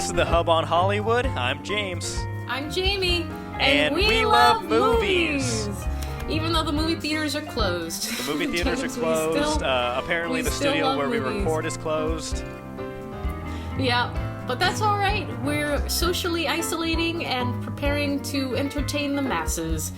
This is the Hub on Hollywood. I'm James. I'm Jamie. And we love movies. Even though the movie theaters are closed. The movie theaters are James, closed. Apparently, the studio where we record is closed. Yeah, but that's all right. We're socially isolating and preparing to entertain the masses.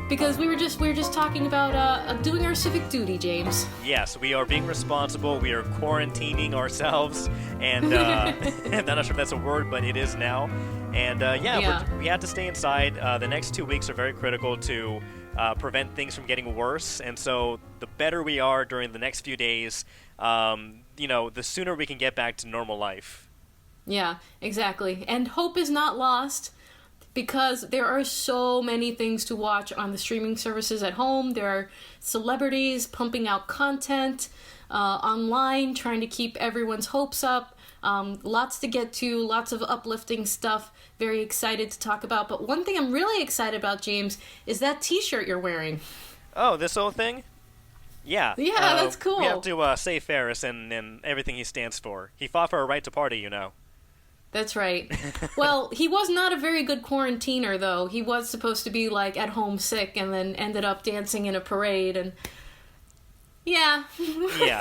Because we were just talking about doing our civic duty, James. Yes, we are being responsible. We are quarantining ourselves, and I'm not sure if that's a word, but it is now. And we have to stay inside. The next 2 weeks are very critical to prevent things from getting worse. And so the better we are during the next few days, the sooner we can get back to normal life. Yeah, exactly. And hope is not lost. Because there are so many things to watch on the streaming services at home. There are celebrities pumping out content online, trying to keep everyone's hopes up. Lots to get to, lots of uplifting stuff. Very excited to talk about. But one thing I'm really excited about, James, is that t-shirt you're wearing. Oh, this whole thing? Yeah. Yeah, that's cool. We have to save Ferris and everything he stands for. He fought for a right to party, you know. That's right. Well, he was not a very good quarantiner, though. He was supposed to be, at home sick and then ended up dancing in a parade, and... Yeah. Yeah.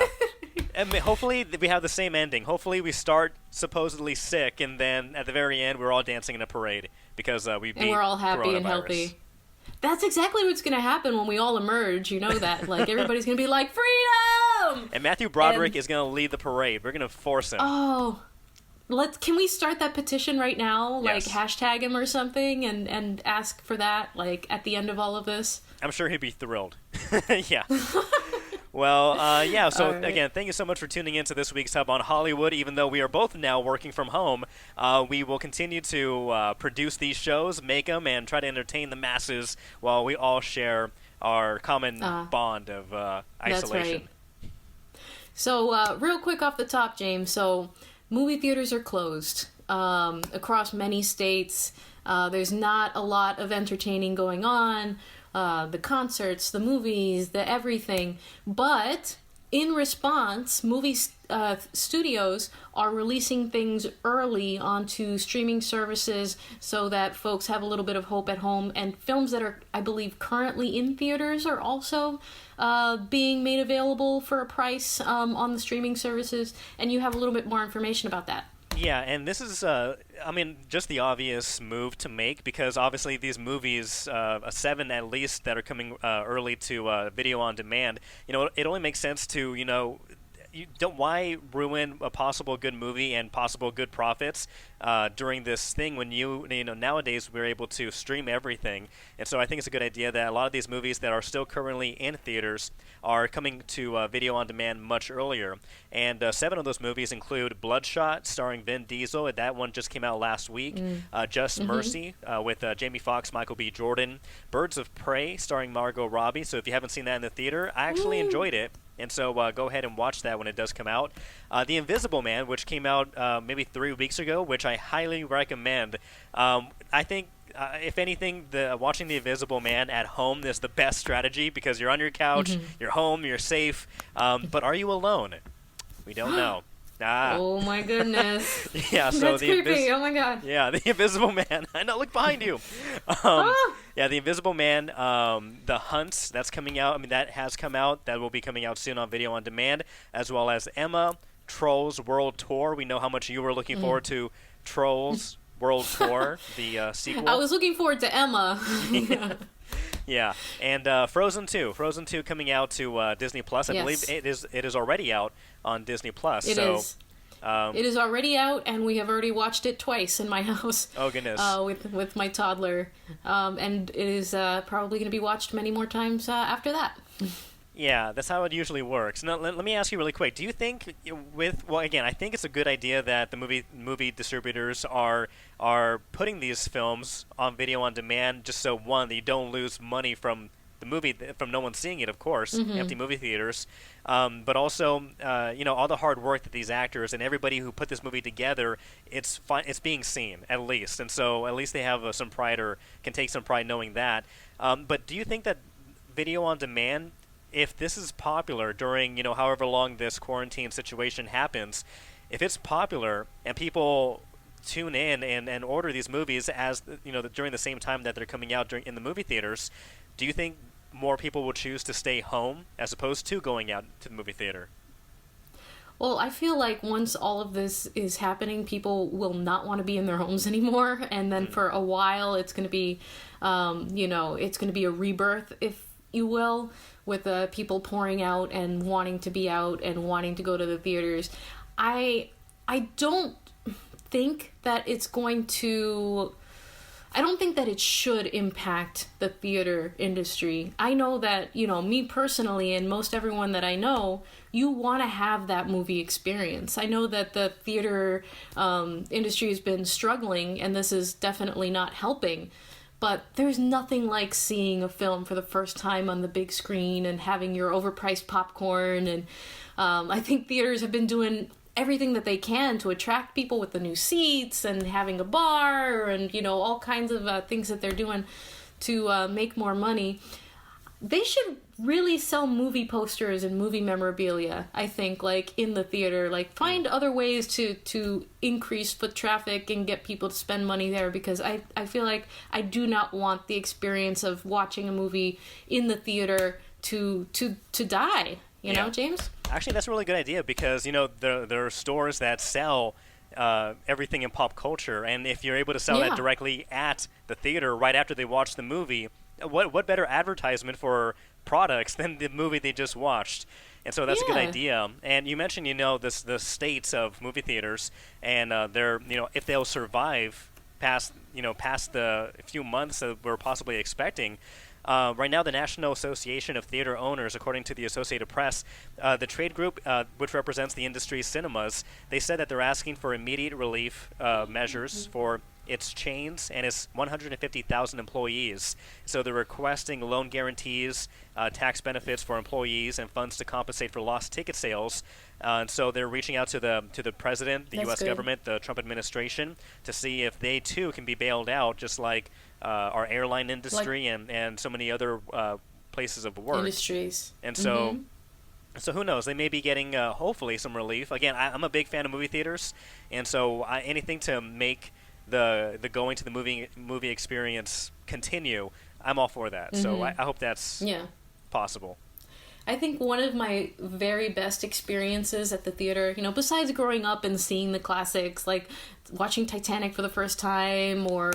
And hopefully we have the same ending. Hopefully we start supposedly sick, and then at the very end we're all dancing in a parade, because we beat and we're all happy coronavirus. And healthy. That's exactly what's going to happen when we all emerge, you know that. Everybody's going to be like, freedom! And Matthew Broderick is going to lead the parade. We're going to force him. Oh... Can we start that petition right now? Yes. Hashtag him or something and ask for that, at the end of all of this? I'm sure he'd be thrilled. Yeah. Well, so right. Again, thank you so much for tuning in to this week's Hub on Hollywood. Even though we are both now working from home, we will continue to produce these shows, make them, and try to entertain the masses while we all share our common bond of isolation. That's right. So, real quick off the top, James, movie theaters are closed across many states. There's not a lot of entertaining going on. The concerts, the movies, the everything. But in response, movie studios are releasing things early onto streaming services so that folks have a little bit of hope at home. And films that are, I believe, currently in theaters are also being made available for a price on the streaming services. And you have a little bit more information about that. Yeah, and this is, just the obvious move to make, because obviously these movies, 7 at least, that are coming early to video on demand, it only makes sense to, why ruin a possible good movie and possible good profits during this thing when nowadays we're able to stream everything. And so I think it's a good idea that a lot of these movies that are still currently in theaters are coming to video on demand much earlier. And 7 of those movies include Bloodshot, starring Vin Diesel. That one just came out last week. Just Mercy with Jamie Foxx, Michael B. Jordan. Birds of Prey, starring Margot Robbie. So if you haven't seen that in the theater, I actually enjoyed it. And so go ahead and watch that when it does come out. The Invisible Man, which came out maybe 3 weeks ago, which I highly recommend. I think, if anything, watching The Invisible Man at home is the best strategy, because you're on your couch, you're home, you're safe. But are you alone? We don't know. Oh my goodness. Yeah, so that's creepy. Oh my god. Yeah, The Invisible Man. I know, look behind you. Yeah, The Invisible Man, The Hunt, that's coming out. That has come out. That will be coming out soon on video on demand, as well as Emma, Trolls World Tour. We know how much you were looking forward to Trolls World Tour, the sequel. I was looking forward to Emma. Yeah, and Frozen 2. Frozen 2 coming out to Disney Plus. I believe it is already out on Disney Plus. It is. It is already out, and we have already watched it twice in my house. Oh goodness! With my toddler, and it is probably going to be watched many more times after that. Yeah, that's how it usually works. Now, let me ask you really quick. Do you think I think it's a good idea that the movie distributors are putting these films on video on demand, just so, one, that you don't lose money from the movie, from no one seeing it, of course, empty movie theaters, but also, all the hard work that these actors and everybody who put this movie together, it's being seen, at least. And so at least they have some pride, or can take some pride knowing that. But do you think that video on demand, if this is popular during, however long this quarantine situation happens, if it's popular and people tune in and order these movies as during the same time that they're coming out in the movie theaters, do you think more people will choose to stay home as opposed to going out to the movie theater? Well, I feel like once all of this is happening, people will not want to be in their homes anymore, and then for a while, it's going to be, it's going to be a rebirth, if you will, with people pouring out and wanting to be out and wanting to go to the theaters. I don't think that it's going to. I don't think that it should impact the theater industry. I know that, me personally and most everyone that I know, you want to have that movie experience. I know that the theater industry has been struggling, and this is definitely not helping. But there's nothing like seeing a film for the first time on the big screen and having your overpriced popcorn. And I think theaters have been doing everything that they can to attract people with the new seats and having a bar and, all kinds of things that they're doing to make more money. They should really sell movie posters and movie memorabilia, I think, like in the theater. Like find other ways to increase foot traffic and get people to spend money there, because I feel like I do not want the experience of watching a movie in the theater to die. You know, James? Actually, that's a really good idea because, there are stores that sell everything in pop culture, and if you're able to sell that directly at the theater right after they watch the movie, what better advertisement for products than the movie they just watched? And so that's a good idea. And you mentioned, the states of movie theaters, and they're, if they'll survive past the few months that we're possibly expecting. Right now, the National Association of Theater Owners, according to the Associated Press, the trade group, which represents the industry's cinemas, they said that they're asking for immediate relief measures for its chains and its 150,000 employees. So they're requesting loan guarantees, tax benefits for employees, and funds to compensate for lost ticket sales. And so they're reaching out to the president, the U.S. government, the Trump administration, to see if they too can be bailed out, just like our airline industry and so many other places of work. Industries. And so, so who knows? They may be getting hopefully some relief. Again, I'm a big fan of movie theaters, and so anything to make the going to the movie experience continue, I'm all for that. So I hope that's possible. I think one of my very best experiences at the theater, besides growing up and seeing the classics, like watching Titanic for the first time or,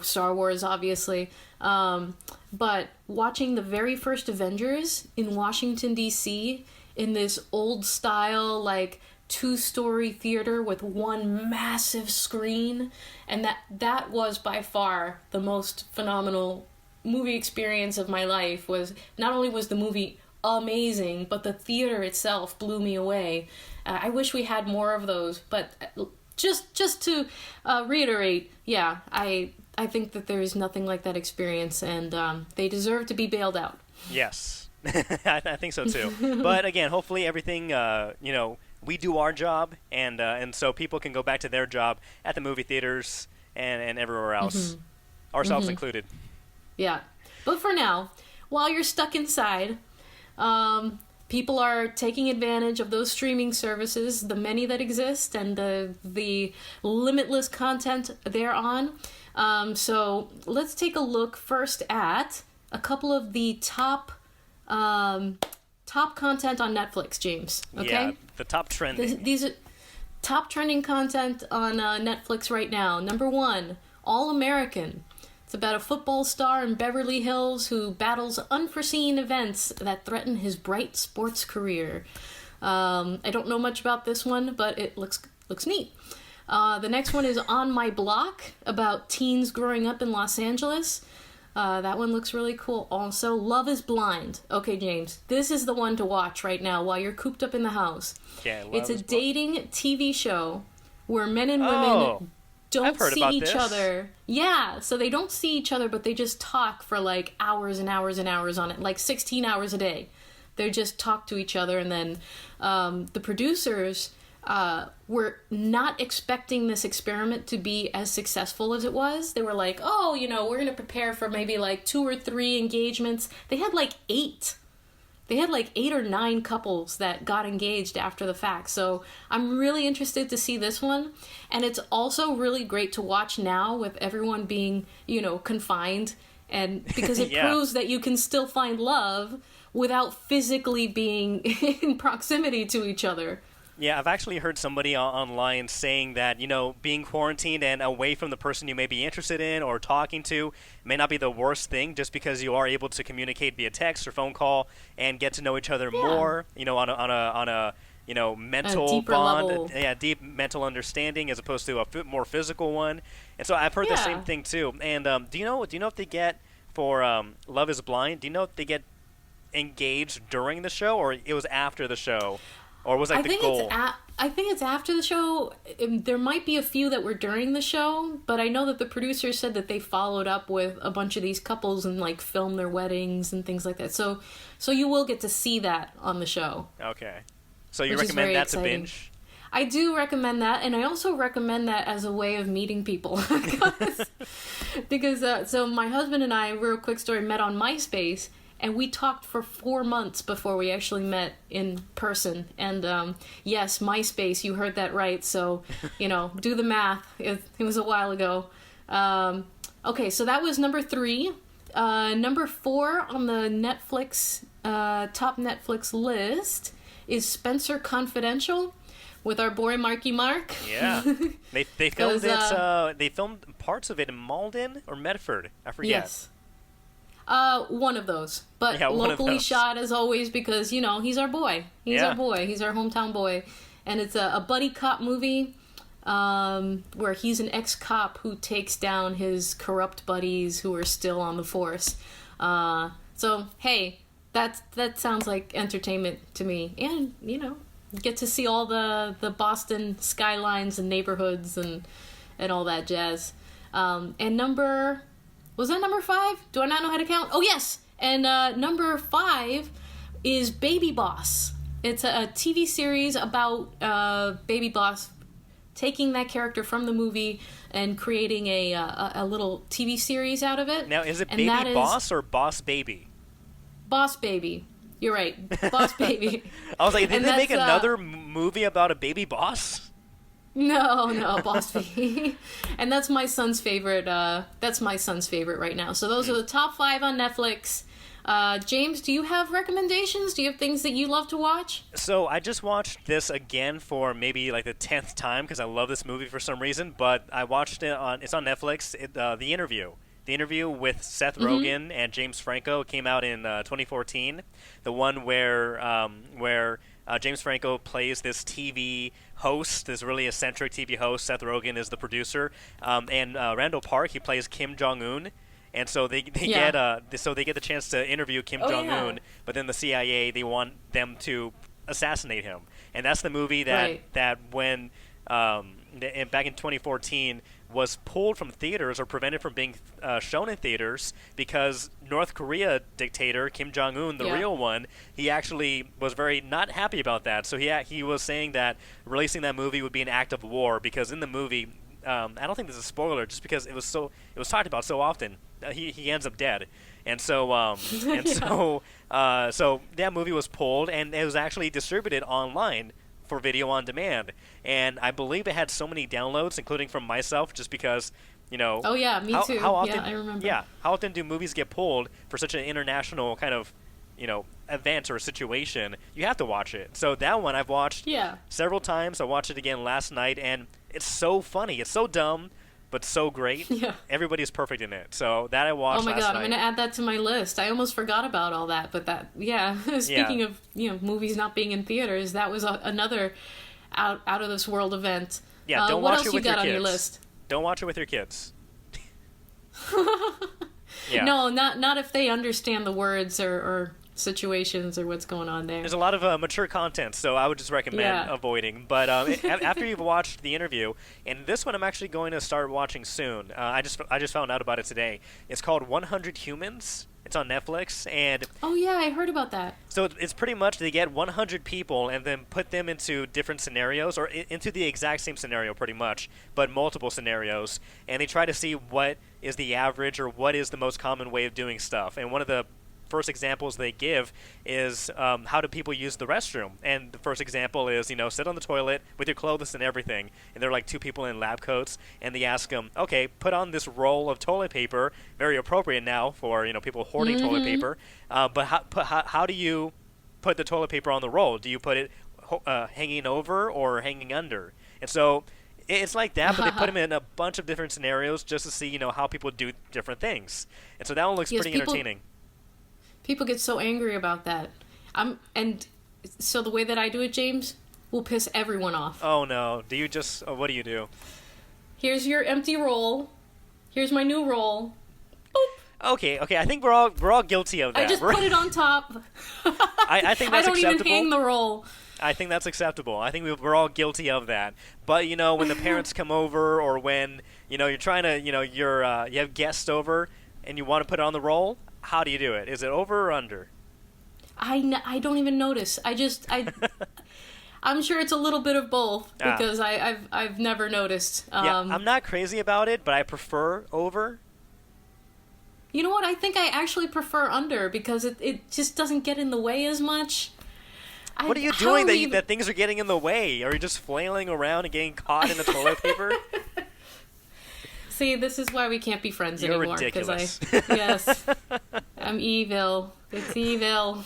Star Wars, obviously, but watching the very first Avengers in Washington, D.C. in this old style, like, 2-story theater with one massive screen, and that was by far the most phenomenal movie experience of my life. Was not only was the movie amazing, but the theater itself blew me away. I wish we had more of those, but just to reiterate, I think that there is nothing like that experience, and they deserve to be bailed out. Yes, I think so too. But again, hopefully everything, we do our job, and so people can go back to their job at the movie theaters and everywhere else, ourselves included. Yeah, but for now, while you're stuck inside, people are taking advantage of those streaming services, the many that exist, and the limitless content they're on. So let's take a look first at a couple of the top content on Netflix, James. Okay? Yeah, the top trending. These are top trending content on Netflix right now. Number 1, All American. It's about a football star in Beverly Hills who battles unforeseen events that threaten his bright sports career. I don't know much about this one, but it looks neat. The next one is On My Block, about teens growing up in Los Angeles. That one looks really cool. Also, Love is Blind. Okay, James, this is the one to watch right now while you're cooped up in the house. Yeah, it's a dating TV show where men and women don't see each other. Yeah, so they don't see each other, but they just talk for like hours and hours and hours on it, like 16 hours a day. They just talk to each other, and then the producers were not expecting this experiment to be as successful as it was. They were like, we're going to prepare for maybe like 2 or 3 engagements. They had like 8. they had like 8 or 9 couples that got engaged after the fact. So I'm really interested to see this one. And it's also really great to watch now with everyone being, confined, and because it Yeah. proves that you can still find love without physically being in proximity to each other. Yeah, I've actually heard somebody online saying that, being quarantined and away from the person you may be interested in or talking to may not be the worst thing, just because you are able to communicate via text or phone call and get to know each other more, on a mental deeper bond, level. deep mental understanding as opposed to a more physical one. And so I've heard the same Yeah. thing too. And do you know if they get for Love Is Blind? Do you know if they get engaged during the show, or it was after the show, or was like the goal? I think it's after the show. There might be a few that were during the show, but I know that the producers said that they followed up with a bunch of these couples and like filmed their weddings and things like that. So you will get to see that on the show. Okay. So you Which is recommend very that exciting. to binge? I do recommend that, and I also recommend that as a way of meeting people. because so my husband and I, real quick story, met on MySpace, and we talked for 4 months before we actually met in person. And yes, MySpace, you heard that right. So, do the math. It was a while ago. Okay, so that was number 3. Number 4 on the Netflix top Netflix list is Spencer Confidential with our boy Marky Mark. Yeah. They filmed 'Cause, they filmed parts of it in Malden or Medford. I forget. Yes. One of those, but Yeah, one of locally those. shot as always because he's our boy. He's Yeah. our boy. He's our hometown boy, and it's a buddy cop movie where he's an ex-cop who takes down his corrupt buddies who are still on the force. So hey, that sounds like entertainment to me, and get to see all the Boston skylines and neighborhoods and all that jazz. And was that number 5? Do I not know how to count? Oh, yes. And number 5 is Baby Boss. It's a TV series about Baby Boss taking that character from the movie and creating a little TV series out of it. Now, is it And Baby that is Boss or Boss Baby? Boss Baby. You're right. Boss Baby. I was like, did And they make that's, another movie about a baby boss? No, Boss Baby. And that's my son's favorite. That's my son's favorite right now. So those are the top 5 on Netflix. James, do you have recommendations? Do you have things that you love to watch? So I just watched this again for maybe like the 10th time because I love this movie for some reason. But I watched it's on Netflix. The Interview. The Interview with Seth Rogen and James Franco came out in 2014. The one where James Franco plays this TV host, this really eccentric TV host. Seth Rogen is the producer, and Randall Park, he plays Kim Jong Un. And so they get the chance to interview Kim Jong Un, but then the CIA, they want them to assassinate him, and that's the movie that when back in 2014 was pulled from theaters or prevented from being shown in theaters because North Korea dictator Kim Jong Un, the real one, he actually was very not happy about that. So he was saying that releasing that movie would be an act of war because in the movie, I don't think this is a spoiler, just because it was talked about so often. He ends up dead, and so so that movie was pulled, and it was actually distributed online for video on demand, and I believe it had so many downloads, including from myself, just because Oh yeah, me too. How often, I remember. Yeah, how often do movies get pulled for such an international kind of event or situation? You have to watch it. So that one I've watched several times. I watched it again last night, and it's so funny. It's so dumb, but so great. Yeah. Everybody's perfect in it. So that I watched. Oh my last god, night. I'm gonna add that to my list. I almost forgot about all that, but speaking of movies not being in theaters, that was another out of this world event. Yeah, don't what watch else it you with got your on kids. your list? Don't watch it with your kids. Yeah. No, not if they understand the words or situations or what's going on there. There's a lot of mature content, so I would just recommend avoiding. But after you've watched The Interview, and this one I'm actually going to start watching soon. I just found out about it today. It's called 100 Humans. It's on Netflix, and oh yeah, I heard about that. so it's pretty much they get 100 people and then put them into different scenarios, or into the exact same scenario pretty much, but multiple scenarios, and they try to see what is the average or what is the most common way of doing stuff. And one of the first examples they give is how do people use the restroom? And the first example is, sit on the toilet with your clothes and everything. And they're like two people in lab coats, and they ask them, okay, put on this roll of toilet paper, very appropriate now for, people hoarding toilet paper. But how do you put the toilet paper on the roll? Do you put it hanging over or hanging under? And so it's like that, but they put them in a bunch of different scenarios just to see, how people do different things. And so that one looks pretty entertaining. People get so angry about that. And so the way that I do it, James, will piss everyone off. Oh no! Do you just? What do you do? Here's your empty roll. Here's my new roll. Boop. Okay. I think we're all guilty of that. I just put it on top. I think that's acceptable. I don't even hang the roll. I think that's acceptable. I think we're all guilty of that. But when the parents come over, or when you're trying to you have guests over and you want to put it on the roll, how do you do it? Is it over or under? I don't even notice. I'm sure it's a little bit of both because I've never noticed. I'm not crazy about it, but I prefer over. You know what? I think I actually prefer under because it just doesn't get in the way as much. What are you doing that things are getting in the way? Are you just flailing around and getting caught in the toilet paper? See, this is why we can't be friends anymore. You're ridiculous. Yes, I'm evil. It's evil.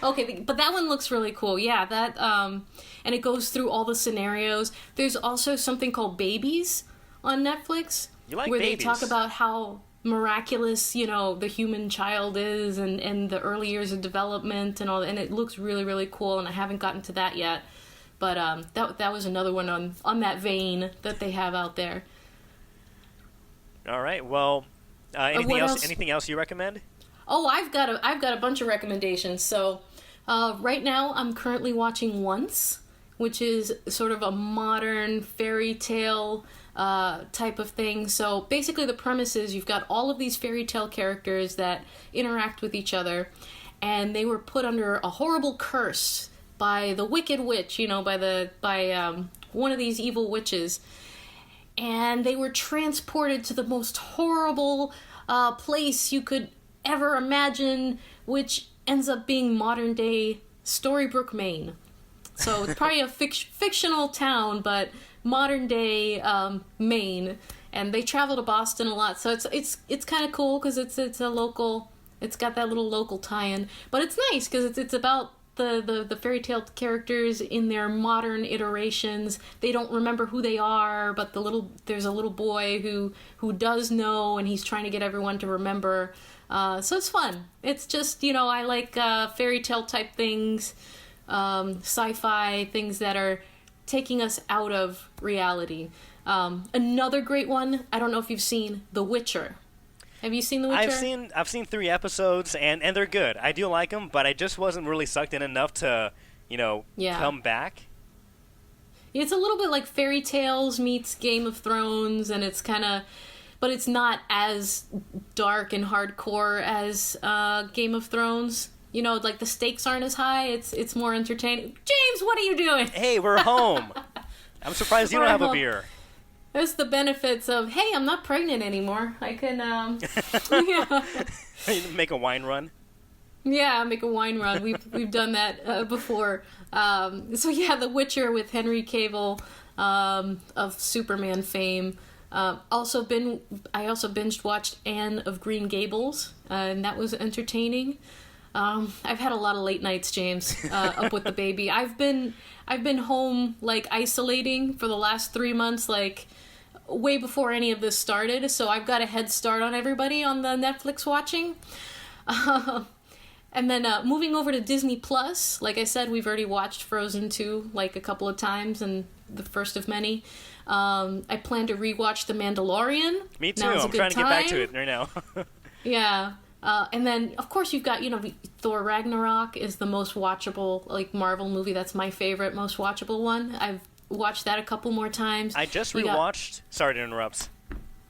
Okay, but that one looks really cool. Yeah, that and it goes through all the scenarios. There's also something called Babies on Netflix. You like where babies. They talk about how miraculous, the human child is and the early years of development and all, and it looks really, really cool, and I haven't gotten to that yet. But that was another one on that vein that they have out there. All right. Well, anything else you recommend? Oh, I've got a bunch of recommendations. So, right now I'm currently watching Once, which is sort of a modern fairy tale type of thing. So basically the premise is you've got all of these fairy tale characters that interact with each other, and they were put under a horrible curse by the Wicked Witch, by one of these evil witches. And they were transported to the most horrible place you could ever imagine, which ends up being modern-day Storybrooke, Maine. So it's probably a fictional town, but modern-day Maine. And they travel to Boston a lot, so it's kind of cool because it's a local. It's got that little local tie-in, but it's nice because it's about the fairy tale characters in their modern iterations. They don't remember who they are, but there's a little boy who does know, and he's trying to get everyone to remember. So it's fun. It's just, I like fairy tale type things, sci-fi things that are taking us out of reality. Another great one, I don't know if you've seen The Witcher. Have you seen The Witcher? I've seen 3 episodes, and they're good. I do like them, but I just wasn't really sucked in enough to, come back. It's a little bit like Fairy Tales meets Game of Thrones, and it's kind of, but it's not as dark and hardcore as Game of Thrones. Like the stakes aren't as high. It's more entertaining. James, what are you doing? Hey, we're home. I'm surprised you don't have a beer. That's the benefits of, hey, I'm not pregnant anymore. I can, yeah. Make a wine run? Yeah, make a wine run. We've done that before. So yeah, The Witcher with Henry Cavill of Superman fame. I also binge watched Anne of Green Gables, and that was entertaining. I've had a lot of late nights, James, up with the baby. I've been home, isolating for the last 3 months, way before any of this started, so I've got a head start on everybody on the Netflix watching. And then moving over to Disney Plus, like I said, we've already watched Frozen 2 a couple of times, and the first of many. I plan to rewatch The Mandalorian. Me too. I'm trying to get back to it right now. Yeah. And then, of course, you've got, Thor Ragnarok is the most watchable, Marvel movie. That's my favorite, most watchable one. I've watched that a couple more times. I just rewatched... Sorry to interrupt.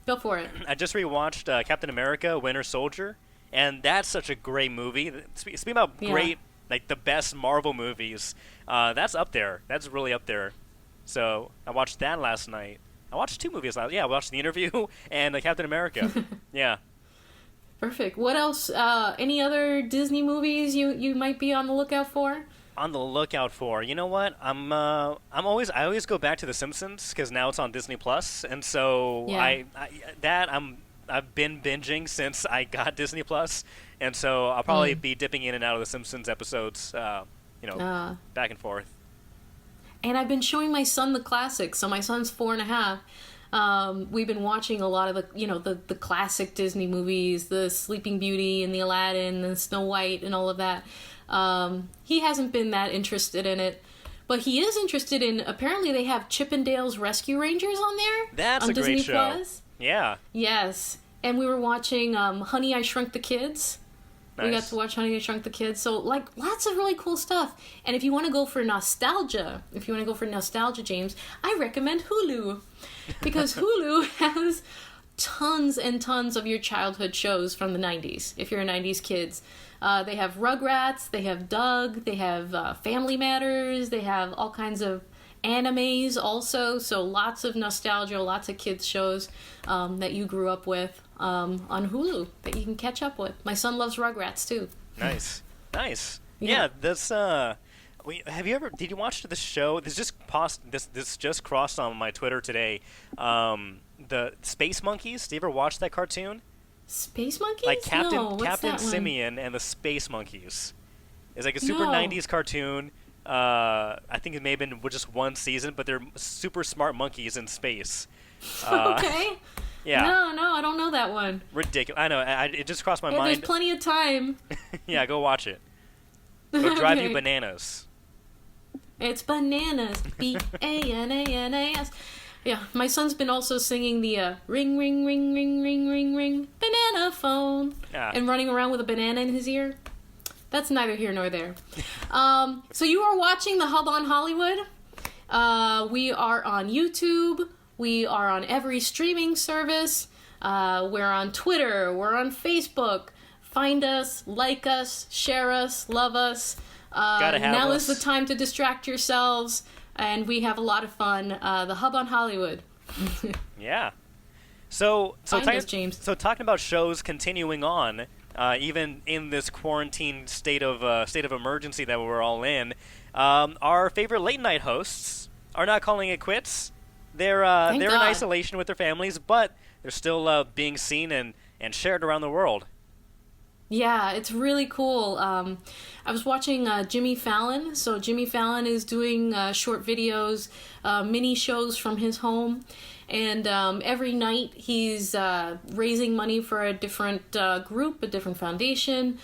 Go for it. I just rewatched Captain America, Winter Soldier, and that's such a great movie. Speaking about great, the best Marvel movies, that's up there. That's really up there. So I watched that last night. I watched 2 movies last night. Yeah, I watched The Interview and Captain America. Yeah. Perfect. What else? Any other Disney movies you might be on the lookout for? On the lookout for. You know what? I always go back to The Simpsons because now it's on Disney Plus, and so Yeah. I've been binging since I got Disney Plus, and so I'll probably Mm. be dipping in and out of The Simpsons episodes, back and forth. And I've been showing my son the classics. So my son's 4.5. We've been watching a lot of the classic Disney movies, the Sleeping Beauty and the Aladdin and Snow White and all of that. He hasn't been that interested in it, but he is interested in. Apparently, they have Chippendales Rescue Rangers on there. That's on a great Disney show. Plus. Yeah. Yes, and we were watching Honey, I Shrunk the Kids. Nice. We got to watch Honey, I Shrunk the Kids. So, like, lots of really cool stuff. And if you want to go for nostalgia, James, I recommend Hulu. Because Hulu has tons and tons of your childhood shows from the 90s, if you're a 90s kids. They have Rugrats, they have Doug, they have Family Matters, they have all kinds of animes also. So lots of nostalgia, lots of kids shows that you grew up with on Hulu that you can catch up with. My son loves Rugrats too. Nice. Nice. Yeah. Yeah, this did you watch the show? This just crossed on my Twitter today. The Space Monkeys. Did you ever watch that cartoon? Space Monkeys? Like No, what's Captain that one? Simeon and the Space Monkeys. It's like a super No. 90s cartoon. I think it may have been just one season, but they're super smart monkeys in space. Okay. Yeah. No, I don't know that one. Ridiculous. I know. It just crossed my Yeah, there's mind. plenty of time. Yeah, go watch it. It'll drive you Okay. bananas. It's bananas. Bananas. Yeah, my son's been also singing the ring, ring, ring, ring, ring, ring, ring, banana phone, Yeah. and running around with a banana in his ear. That's neither here nor there. So you are watching The Hub on Hollywood. We are on YouTube. We are on every streaming service. We're on Twitter. We're on Facebook. Find us, like us, share us, love us. Gotta have Now us. is the time to distract yourselves, and we have a lot of fun. The Hub on Hollywood. Yeah. So Find us, James. So talking about shows continuing on, even in this quarantine state of emergency that we're all in, our favorite late night hosts are not calling it quits. They're Thank in God. isolation with their families, but they're still being seen and shared around the world. Yeah, it's really cool. I was watching Jimmy Fallon. So Jimmy Fallon is doing short videos, mini shows from his home. And every night he's raising money for a different group, a different foundation,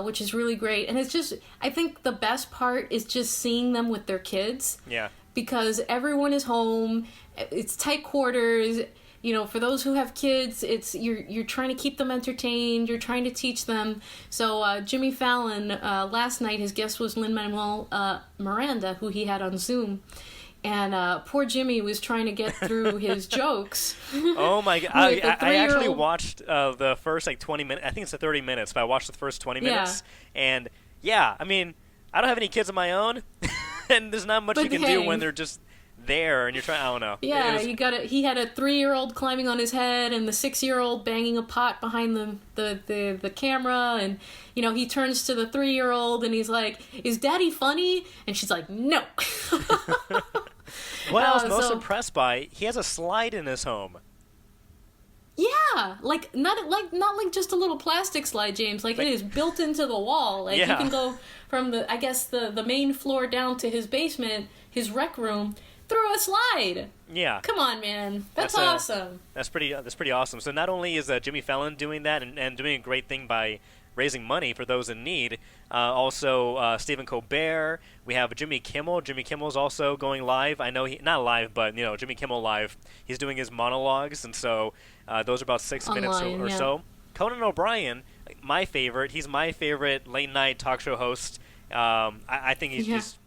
which is really great. And it's just, I think the best part is just seeing them with their kids. Yeah. Because everyone is home. It's tight quarters. You know, for those who have kids, it's you're trying to keep them entertained. You're trying to teach them. So Jimmy Fallon, last night his guest was Lin-Manuel Miranda, who he had on Zoom, and poor Jimmy was trying to get through his jokes. Oh my god! With the I actually 3-year-old. watched the first 20 minutes. I think it's 30 minutes, but I watched the first 20 Yeah. minutes, and yeah, I mean, I don't have any kids of my own, and there's not much But you can do hey. when they're just there and you're trying. I don't know. Yeah, It you got it. He had a 3-year-old climbing on his head, and the 6-year-old banging a pot behind the camera. And you know, he turns to the 3-year-old and he's like, "Is Daddy funny?" And she's like, "No." What I was most so- impressed by, he has a slide in his home. Yeah, not like just a little plastic slide, James. Like it is built into the wall. Like you Yeah. can go from the main floor down to his basement, his rec room, through a slide. Yeah. Come on, man. That's That's, awesome. That's pretty awesome. So not only is Jimmy Fallon doing that and doing a great thing by raising money for those in need, also Stephen Colbert. We have Jimmy Kimmel. Jimmy Kimmel's also going live. I know not live, but you know Jimmy Kimmel live. He's doing his monologues, and so those are about 6 minutes Online, or yeah. so. Conan O'Brien, my favorite. He's my favorite late night talk show host. I think he's Yeah. just.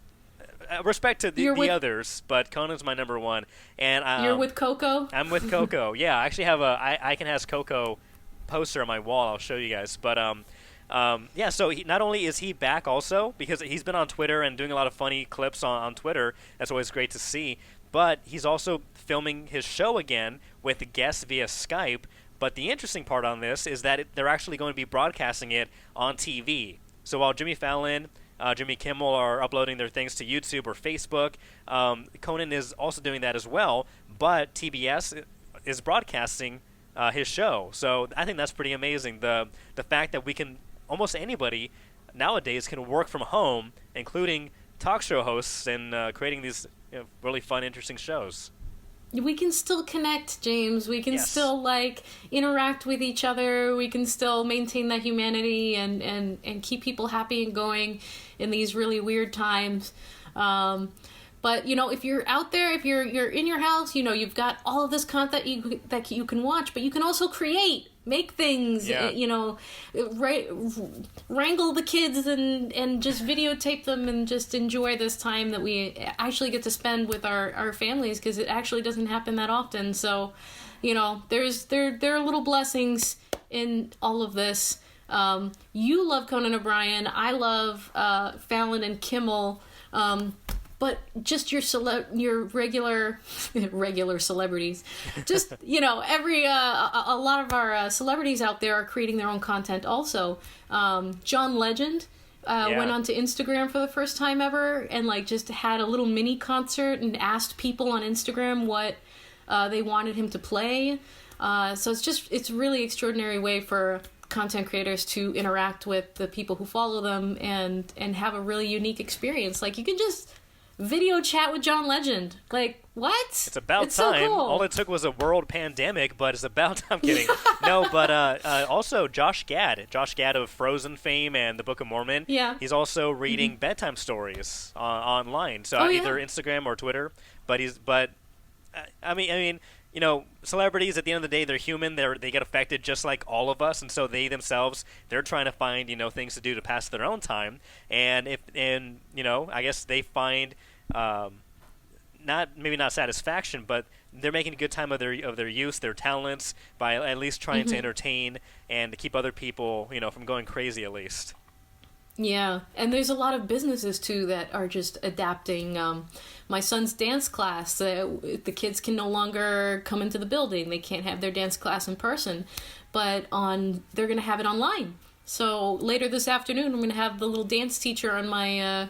Respect to the You're with- others, but Conan's my number one. And You're with Coco? I'm with Coco. Yeah, I actually have I can has Coco poster on my wall. I'll show you guys. But yeah. So not only is he back, also because he's been on Twitter and doing a lot of funny clips on Twitter. That's always great to see. But he's also filming his show again with guests via Skype But the interesting part on this is that they're actually going to be broadcasting it on TV. So while Jimmy Fallon, Jimmy Kimmel are uploading their things to YouTube or Facebook, Conan is also doing that as well. But TBS is broadcasting his show. So I think that's pretty amazing. The fact that we can, almost anybody nowadays can work from home, including talk show hosts, and creating these really fun, interesting shows. We can still connect, James. We can still interact with each other. We can still maintain that humanity and keep people happy and going in these really weird times. But if you're out there, if you're in your house, you've got all of this content that you can watch, but you can also make things, wrangle the kids and just videotape them and just enjoy this time that we actually get to spend with our families, because it actually doesn't happen that often. So, there are little blessings in all of this. You love Conan O'Brien. I love Fallon and Kimmel. But just your regular celebrities, just a lot of our celebrities out there are creating their own content. Also, John Legend went onto Instagram for the first time ever and just had a little mini concert and asked people on Instagram what they wanted him to play. So it's really extraordinary way for content creators to interact with the people who follow them and have a really unique experience. You can just video chat with John Legend. What? It's about it's time. So cool. All it took was a world pandemic, but it's about time. I'm kidding. No, but also Josh Gad of Frozen fame and the Book of Mormon. Yeah. He's also reading bedtime stories online, so either Instagram or Twitter. But I mean, celebrities at the end of the day, they're human. They get affected just like all of us, and so they're trying to find things to do to pass their own time. And I guess they find not satisfaction, but they're making a good time of their use, their talents, by at least trying to entertain and to keep other people from going crazy at least. Yeah, and there's a lot of businesses too that are just adapting. My son's dance class, the kids can no longer come into the building. They can't have their dance class in person, but they're going to have it online. So later this afternoon, I'm going to have the little dance teacher on my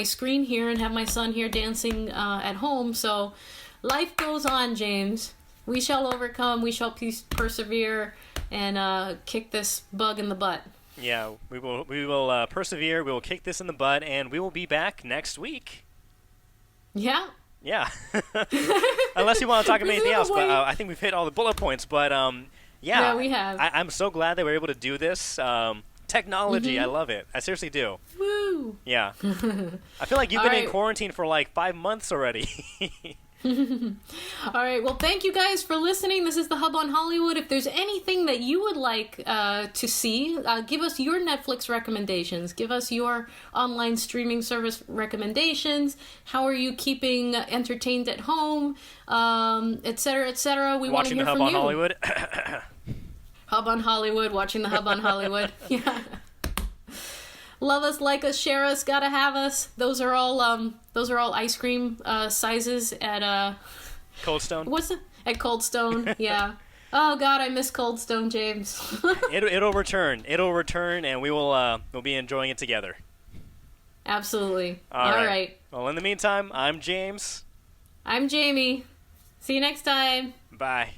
screen here and have my son here dancing at home. So life goes on, James. We shall overcome. We shall persevere and kick this bug in the butt. Yeah, we will persevere. We will kick this in the butt, and we will be back next week. Yeah. Yeah. Unless you want to talk about anything else, but I think we've hit all the bullet points. But yeah, we have. I'm so glad that we're able to do this. Technology, I love it. I seriously do. Woo! Yeah. I feel like you've been in quarantine for 5 months already. All right, well, thank you guys for listening. This is the Hub on Hollywood. If there's anything that you would like to see, give us your Netflix recommendations. Give us your online streaming service recommendations. How are you keeping entertained at home, et cetera, et cetera. We want to hear from you. Watching the Hub on Hollywood. Hub on Hollywood, watching the Hub on Hollywood. Yeah. Love us, like us, share us, gotta have us. Those are all ice cream sizes at Cold Stone. What's it? At Cold Stone, yeah. Oh God, I miss Cold Stone, James. It'll return. It'll return, and we'll be enjoying it together. Absolutely. All right. Well, in the meantime, I'm James. I'm Jamie. See you next time. Bye.